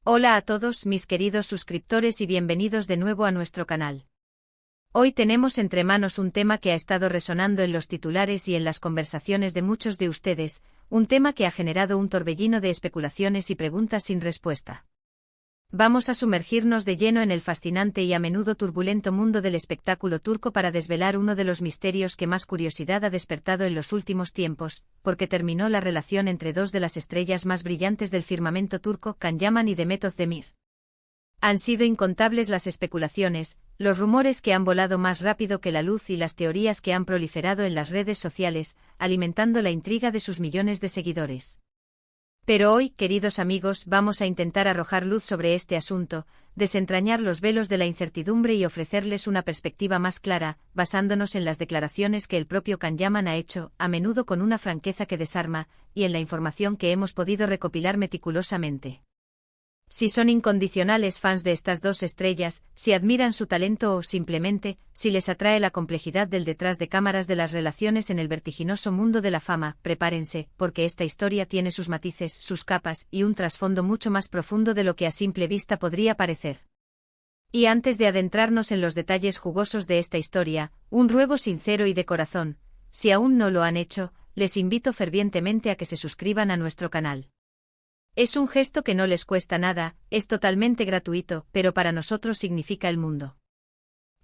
Hola a todos mis queridos suscriptores y bienvenidos de nuevo a nuestro canal. Hoy tenemos entre manos un tema que ha estado resonando en los titulares y en las conversaciones de muchos de ustedes, un tema que ha generado un torbellino de especulaciones y preguntas sin respuesta. Vamos a sumergirnos de lleno en el fascinante y a menudo turbulento mundo del espectáculo turco para desvelar uno de los misterios que más curiosidad ha despertado en los últimos tiempos, porque terminó la relación entre dos de las estrellas más brillantes del firmamento turco, Can Yaman y Demet Özdemir. Han sido incontables las especulaciones, los rumores que han volado más rápido que la luz y las teorías que han proliferado en las redes sociales, alimentando la intriga de sus millones de seguidores. Pero hoy, queridos amigos, vamos a intentar arrojar luz sobre este asunto, desentrañar los velos de la incertidumbre y ofrecerles una perspectiva más clara, basándonos en las declaraciones que el propio Can Yaman ha hecho, a menudo con una franqueza que desarma, y en la información que hemos podido recopilar meticulosamente. Si son incondicionales fans de estas dos estrellas, si admiran su talento o simplemente, si les atrae la complejidad del detrás de cámaras de las relaciones en el vertiginoso mundo de la fama, prepárense, porque esta historia tiene sus matices, sus capas y un trasfondo mucho más profundo de lo que a simple vista podría parecer. Y antes de adentrarnos en los detalles jugosos de esta historia, un ruego sincero y de corazón, si aún no lo han hecho, les invito fervientemente a que se suscriban a nuestro canal. Es un gesto que no les cuesta nada, es totalmente gratuito, pero para nosotros significa el mundo.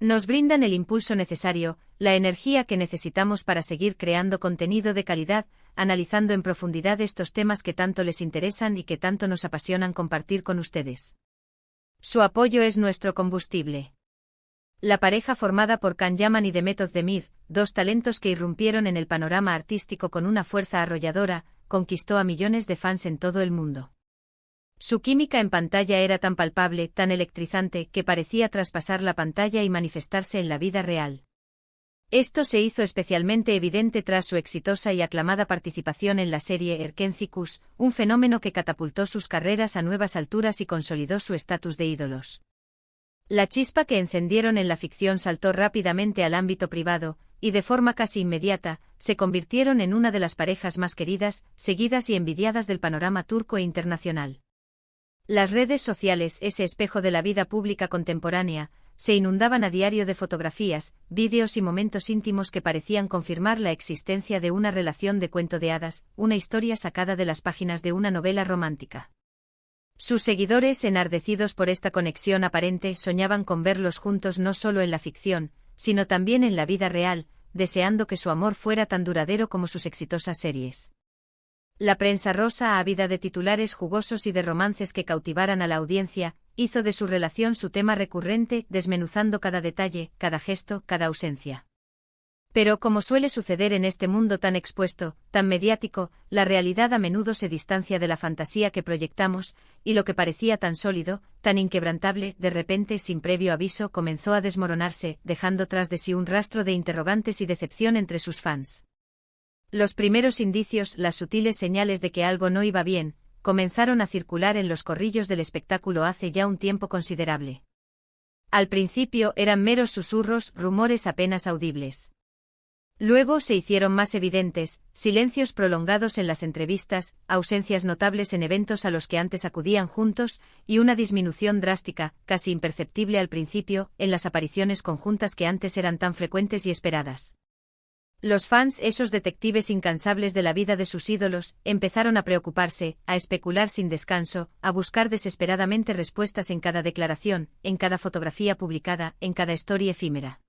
Nos brindan el impulso necesario, la energía que necesitamos para seguir creando contenido de calidad, analizando en profundidad estos temas que tanto les interesan y que tanto nos apasionan compartir con ustedes. Su apoyo es nuestro combustible. La pareja formada por Can Yaman y Demet Özdemir, dos talentos que irrumpieron en el panorama artístico con una fuerza arrolladora, conquistó a millones de fans en todo el mundo. Su química en pantalla era tan palpable, tan electrizante, que parecía traspasar la pantalla y manifestarse en la vida real. Esto se hizo especialmente evidente tras su exitosa y aclamada participación en la serie Erkenci, un fenómeno que catapultó sus carreras a nuevas alturas y consolidó su estatus de ídolos. La chispa que encendieron en la ficción saltó rápidamente al ámbito privado, y de forma casi inmediata, se convirtieron en una de las parejas más queridas, seguidas y envidiadas del panorama turco e internacional. Las redes sociales, ese espejo de la vida pública contemporánea, se inundaban a diario de fotografías, vídeos y momentos íntimos que parecían confirmar la existencia de una relación de cuento de hadas, una historia sacada de las páginas de una novela romántica. Sus seguidores, enardecidos por esta conexión aparente, soñaban con verlos juntos no solo en la ficción, sino también en la vida real, deseando que su amor fuera tan duradero como sus exitosas series. La prensa rosa, ávida de titulares jugosos y de romances que cautivaran a la audiencia, hizo de su relación su tema recurrente, desmenuzando cada detalle, cada gesto, cada ausencia. Pero como suele suceder en este mundo tan expuesto, tan mediático, la realidad a menudo se distancia de la fantasía que proyectamos, y lo que parecía tan sólido, tan inquebrantable, de repente, sin previo aviso, comenzó a desmoronarse, dejando tras de sí un rastro de interrogantes y decepción entre sus fans. Los primeros indicios, las sutiles señales de que algo no iba bien, comenzaron a circular en los corrillos del espectáculo hace ya un tiempo considerable. Al principio eran meros susurros, rumores apenas audibles. Luego se hicieron más evidentes, silencios prolongados en las entrevistas, ausencias notables en eventos a los que antes acudían juntos, y una disminución drástica, casi imperceptible al principio, en las apariciones conjuntas que antes eran tan frecuentes y esperadas. Los fans, esos detectives incansables de la vida de sus ídolos, empezaron a preocuparse, a especular sin descanso, a buscar desesperadamente respuestas en cada declaración, en cada fotografía publicada, en cada story efímera.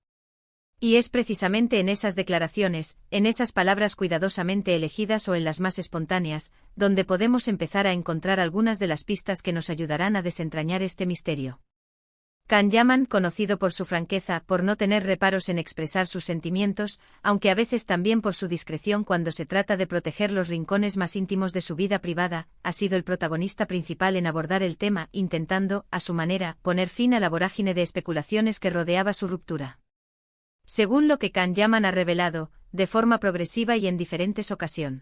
Y es precisamente en esas declaraciones, en esas palabras cuidadosamente elegidas o en las más espontáneas, donde podemos empezar a encontrar algunas de las pistas que nos ayudarán a desentrañar este misterio. Can Yaman, conocido por su franqueza, por no tener reparos en expresar sus sentimientos, aunque a veces también por su discreción cuando se trata de proteger los rincones más íntimos de su vida privada, ha sido el protagonista principal en abordar el tema, intentando, a su manera, poner fin a la vorágine de especulaciones que rodeaba su ruptura. Según lo que Can Yaman ha revelado, de forma progresiva y en diferentes ocasiones.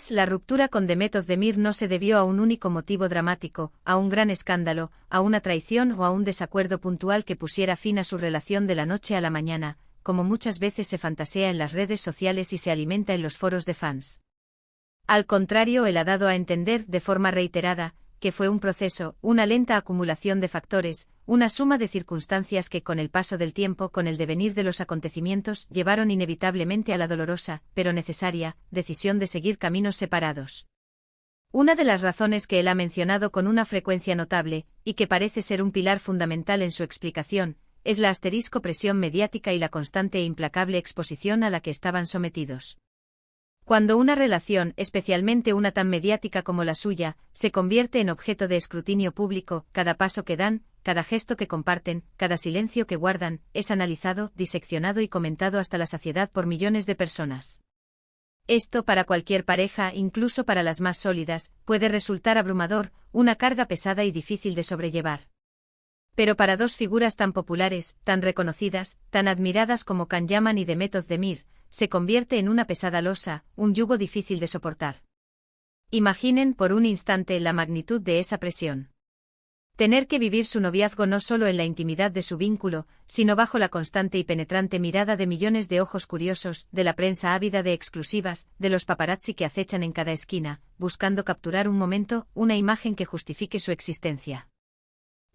La ruptura con Demet Özdemir no se debió a un único motivo dramático, a un gran escándalo, a una traición o a un desacuerdo puntual que pusiera fin a su relación de la noche a la mañana, como muchas veces se fantasea en las redes sociales y se alimenta en los foros de fans. Al contrario, él ha dado a entender, de forma reiterada, que fue un proceso, una lenta acumulación de factores, una suma de circunstancias que con el paso del tiempo, con el devenir de los acontecimientos, llevaron inevitablemente a la dolorosa, pero necesaria, decisión de seguir caminos separados. Una de las razones que él ha mencionado con una frecuencia notable, y que parece ser un pilar fundamental en su explicación, es la presión mediática y la constante e implacable exposición a la que estaban sometidos. Cuando una relación, especialmente una tan mediática como la suya, se convierte en objeto de escrutinio público, cada paso que dan, cada gesto que comparten, cada silencio que guardan, es analizado, diseccionado y comentado hasta la saciedad por millones de personas. Esto para cualquier pareja, incluso para las más sólidas, puede resultar abrumador, una carga pesada y difícil de sobrellevar. Pero para dos figuras tan populares, tan reconocidas, tan admiradas como Can Yaman y Demet Özdemir, se convierte en una pesada losa, un yugo difícil de soportar. Imaginen por un instante la magnitud de esa presión. Tener que vivir su noviazgo no solo en la intimidad de su vínculo, sino bajo la constante y penetrante mirada de millones de ojos curiosos, de la prensa ávida de exclusivas, de los paparazzi que acechan en cada esquina, buscando capturar un momento, una imagen que justifique su existencia.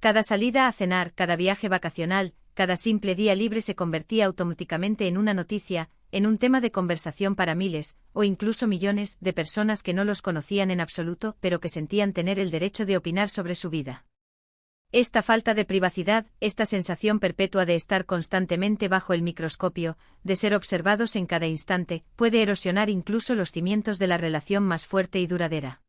Cada salida a cenar, cada viaje vacacional, cada simple día libre se convertía automáticamente en una noticia, en un tema de conversación para miles, o incluso millones, de personas que no los conocían en absoluto, pero que sentían tener el derecho de opinar sobre su vida. Esta falta de privacidad, esta sensación perpetua de estar constantemente bajo el microscopio, de ser observados en cada instante, puede erosionar incluso los cimientos de la relación más fuerte y duradera.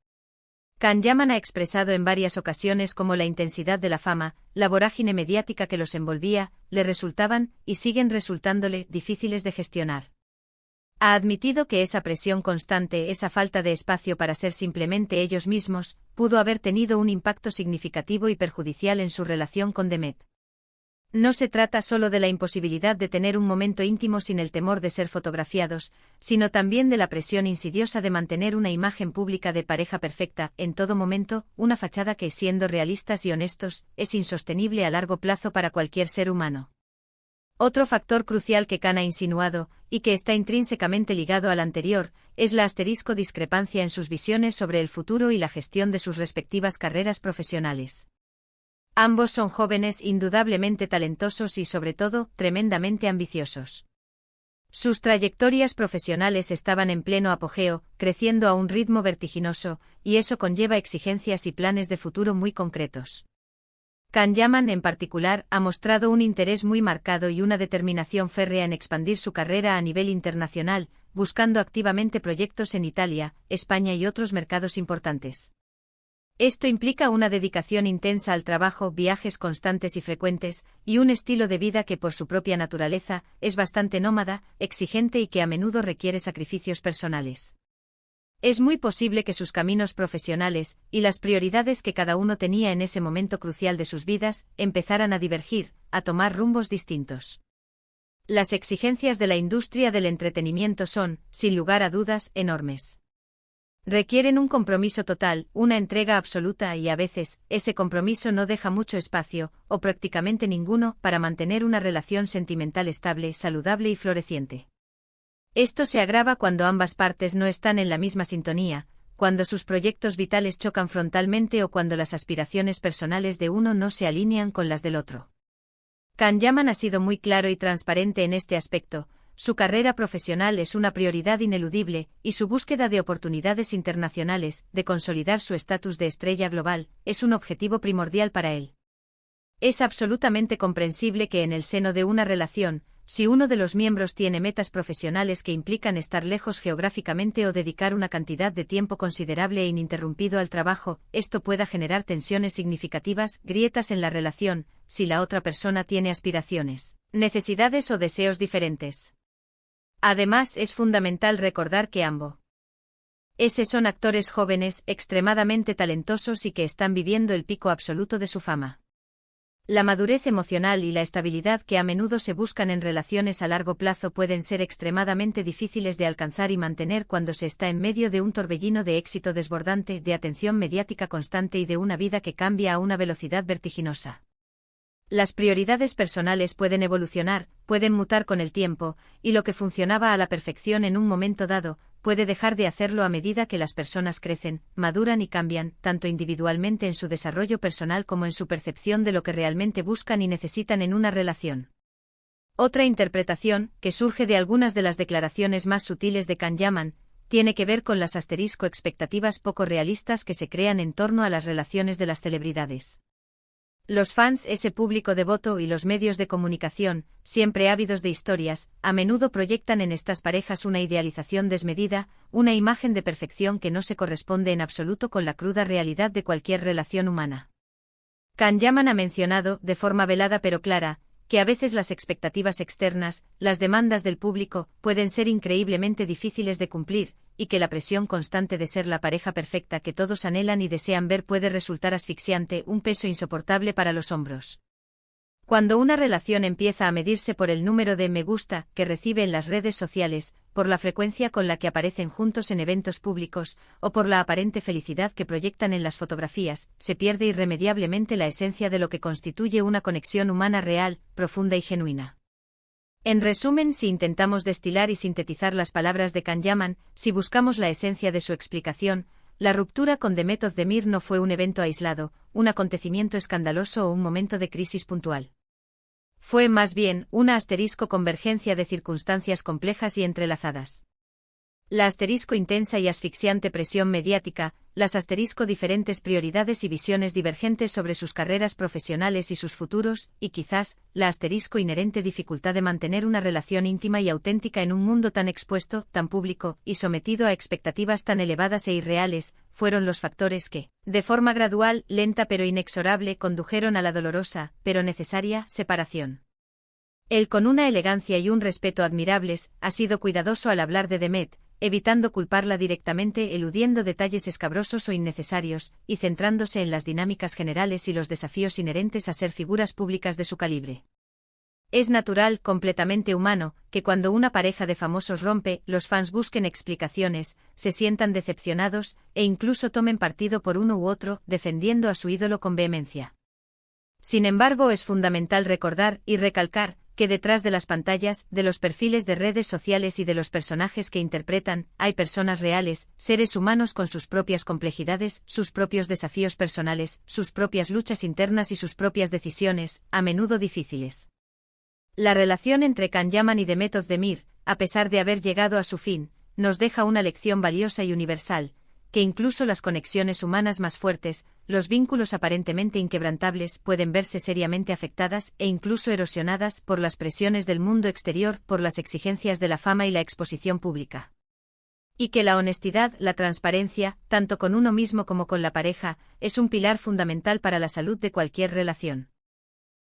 Can Yaman ha expresado en varias ocasiones cómo la intensidad de la fama, la vorágine mediática que los envolvía, le resultaban, y siguen resultándole, difíciles de gestionar. Ha admitido que esa presión constante, esa falta de espacio para ser simplemente ellos mismos, pudo haber tenido un impacto significativo y perjudicial en su relación con Demet. No se trata solo de la imposibilidad de tener un momento íntimo sin el temor de ser fotografiados, sino también de la presión insidiosa de mantener una imagen pública de pareja perfecta, en todo momento, una fachada que, siendo realistas y honestos, es insostenible a largo plazo para cualquier ser humano. Otro factor crucial que Can ha insinuado, y que está intrínsecamente ligado al anterior, es la discrepancia en sus visiones sobre el futuro y la gestión de sus respectivas carreras profesionales. Ambos son jóvenes indudablemente talentosos y sobre todo, tremendamente ambiciosos. Sus trayectorias profesionales estaban en pleno apogeo, creciendo a un ritmo vertiginoso, y eso conlleva exigencias y planes de futuro muy concretos. Can Yaman, en particular, ha mostrado un interés muy marcado y una determinación férrea en expandir su carrera a nivel internacional, buscando activamente proyectos en Italia, España y otros mercados importantes. Esto implica una dedicación intensa al trabajo, viajes constantes y frecuentes, y un estilo de vida que por su propia naturaleza, es bastante nómada, exigente y que a menudo requiere sacrificios personales. Es muy posible que sus caminos profesionales, y las prioridades que cada uno tenía en ese momento crucial de sus vidas, empezaran a divergir, a tomar rumbos distintos. Las exigencias de la industria del entretenimiento son, sin lugar a dudas, enormes. Requieren un compromiso total, una entrega absoluta y a veces, ese compromiso no deja mucho espacio, o prácticamente ninguno, para mantener una relación sentimental estable, saludable y floreciente. Esto se agrava cuando ambas partes no están en la misma sintonía, cuando sus proyectos vitales chocan frontalmente o cuando las aspiraciones personales de uno no se alinean con las del otro. Can Yaman ha sido muy claro y transparente en este aspecto. Su carrera profesional es una prioridad ineludible, y su búsqueda de oportunidades internacionales, de consolidar su estatus de estrella global, es un objetivo primordial para él. Es absolutamente comprensible que en el seno de una relación, si uno de los miembros tiene metas profesionales que implican estar lejos geográficamente o dedicar una cantidad de tiempo considerable e ininterrumpido al trabajo, esto pueda generar tensiones significativas, grietas en la relación, si la otra persona tiene aspiraciones, necesidades o deseos diferentes. Además, es fundamental recordar que ambos son actores jóvenes, extremadamente talentosos y que están viviendo el pico absoluto de su fama. La madurez emocional y la estabilidad que a menudo se buscan en relaciones a largo plazo pueden ser extremadamente difíciles de alcanzar y mantener cuando se está en medio de un torbellino de éxito desbordante, de atención mediática constante y de una vida que cambia a una velocidad vertiginosa. Las prioridades personales pueden evolucionar, pueden mutar con el tiempo, y lo que funcionaba a la perfección en un momento dado, puede dejar de hacerlo a medida que las personas crecen, maduran y cambian, tanto individualmente en su desarrollo personal como en su percepción de lo que realmente buscan y necesitan en una relación. Otra interpretación, que surge de algunas de las declaraciones más sutiles de Kahneman, tiene que ver con las expectativas poco realistas que se crean en torno a las relaciones de las celebridades. Los fans, ese público devoto y los medios de comunicación, siempre ávidos de historias, a menudo proyectan en estas parejas una idealización desmedida, una imagen de perfección que no se corresponde en absoluto con la cruda realidad de cualquier relación humana. Kahneman ha mencionado, de forma velada pero clara, que a veces las expectativas externas, las demandas del público, pueden ser increíblemente difíciles de cumplir, y que la presión constante de ser la pareja perfecta que todos anhelan y desean ver puede resultar asfixiante, un peso insoportable para los hombros. Cuando una relación empieza a medirse por el número de me gusta que recibe en las redes sociales, por la frecuencia con la que aparecen juntos en eventos públicos, o por la aparente felicidad que proyectan en las fotografías, se pierde irremediablemente la esencia de lo que constituye una conexión humana real, profunda y genuina. En resumen, si intentamos destilar y sintetizar las palabras de Kahneman, si buscamos la esencia de su explicación, la ruptura con Demet Özdemir no fue un evento aislado, un acontecimiento escandaloso o un momento de crisis puntual. Fue más bien una convergencia de circunstancias complejas y entrelazadas. La intensa y asfixiante presión mediática, las diferentes prioridades y visiones divergentes sobre sus carreras profesionales y sus futuros, y quizás, la inherente dificultad de mantener una relación íntima y auténtica en un mundo tan expuesto, tan público, y sometido a expectativas tan elevadas e irreales, fueron los factores que, de forma gradual, lenta pero inexorable, condujeron a la dolorosa, pero necesaria, separación. Él, con una elegancia y un respeto admirables, ha sido cuidadoso al hablar de Demet, evitando culparla directamente, eludiendo detalles escabrosos o innecesarios, y centrándose en las dinámicas generales y los desafíos inherentes a ser figuras públicas de su calibre. Es natural, completamente humano, que cuando una pareja de famosos rompe, los fans busquen explicaciones, se sientan decepcionados, e incluso tomen partido por uno u otro, defendiendo a su ídolo con vehemencia. Sin embargo, es fundamental recordar y recalcar que detrás de las pantallas, de los perfiles de redes sociales y de los personajes que interpretan, hay personas reales, seres humanos con sus propias complejidades, sus propios desafíos personales, sus propias luchas internas y sus propias decisiones, a menudo difíciles. La relación entre Kahneman y Demet Özdemir, a pesar de haber llegado a su fin, nos deja una lección valiosa y universal, que incluso las conexiones humanas más fuertes, los vínculos aparentemente inquebrantables, pueden verse seriamente afectadas e incluso erosionadas por las presiones del mundo exterior, por las exigencias de la fama y la exposición pública. Y que la honestidad, la transparencia, tanto con uno mismo como con la pareja, es un pilar fundamental para la salud de cualquier relación.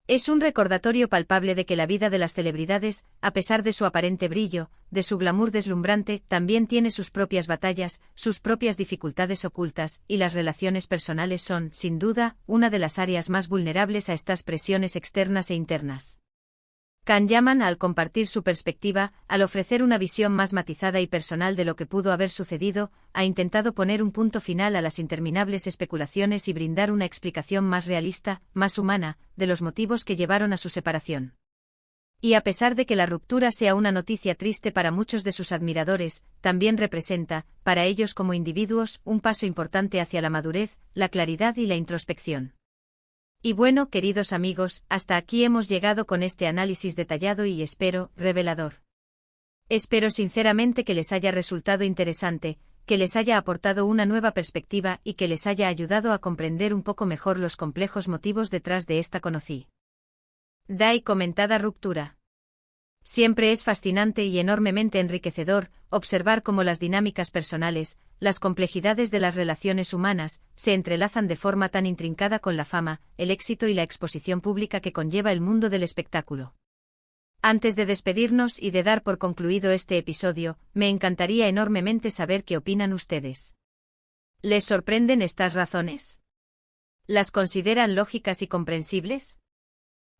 Es un recordatorio palpable de que la vida de las celebridades, a pesar de su aparente brillo, de su glamour deslumbrante, también tiene sus propias batallas, sus propias dificultades ocultas, y las relaciones personales son, sin duda, una de las áreas más vulnerables a estas presiones externas e internas. Kahneman, al compartir su perspectiva, al ofrecer una visión más matizada y personal de lo que pudo haber sucedido, ha intentado poner un punto final a las interminables especulaciones y brindar una explicación más realista, más humana, de los motivos que llevaron a su separación. Y a pesar de que la ruptura sea una noticia triste para muchos de sus admiradores, también representa, para ellos como individuos, un paso importante hacia la madurez, la claridad y la introspección. Y bueno, queridos amigos, hasta aquí hemos llegado con este análisis detallado y espero, revelador. Espero sinceramente que les haya resultado interesante, que les haya aportado una nueva perspectiva y que les haya ayudado a comprender un poco mejor los complejos motivos detrás de esta conocida y comentada ruptura. Siempre es fascinante y enormemente enriquecedor observar cómo las dinámicas personales, las complejidades de las relaciones humanas, se entrelazan de forma tan intrincada con la fama, el éxito y la exposición pública que conlleva el mundo del espectáculo. Antes de despedirnos y de dar por concluido este episodio, me encantaría enormemente saber qué opinan ustedes. ¿Les sorprenden estas razones? ¿Las consideran lógicas y comprensibles?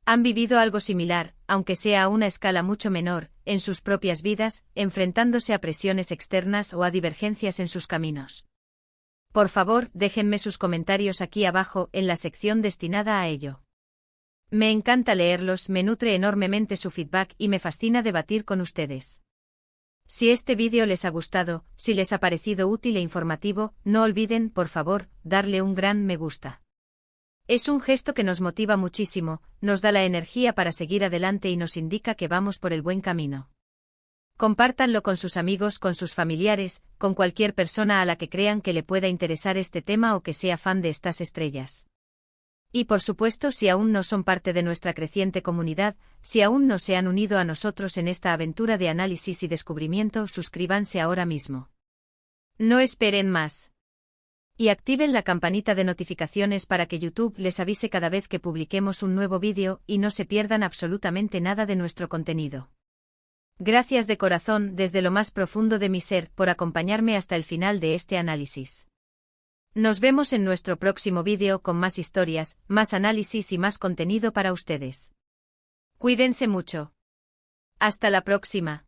¿Han vivido algo similar, aunque sea a una escala mucho menor, en sus propias vidas, enfrentándose a presiones externas o a divergencias en sus caminos? Por favor, déjenme sus comentarios aquí abajo, en la sección destinada a ello. Me encanta leerlos, me nutre enormemente su feedback y me fascina debatir con ustedes. Si este vídeo les ha gustado, si les ha parecido útil e informativo, no olviden, por favor, darle un gran me gusta. Es un gesto que nos motiva muchísimo, nos da la energía para seguir adelante y nos indica que vamos por el buen camino. Compártanlo con sus amigos, con sus familiares, con cualquier persona a la que crean que le pueda interesar este tema o que sea fan de estas estrellas. Y por supuesto, si aún no son parte de nuestra creciente comunidad, si aún no se han unido a nosotros en esta aventura de análisis y descubrimiento, suscríbanse ahora mismo. No esperen más. Y activen la campanita de notificaciones para que YouTube les avise cada vez que publiquemos un nuevo vídeo y no se pierdan absolutamente nada de nuestro contenido. Gracias de corazón, desde lo más profundo de mi ser, por acompañarme hasta el final de este análisis. Nos vemos en nuestro próximo vídeo con más historias, más análisis y más contenido para ustedes. Cuídense mucho. Hasta la próxima.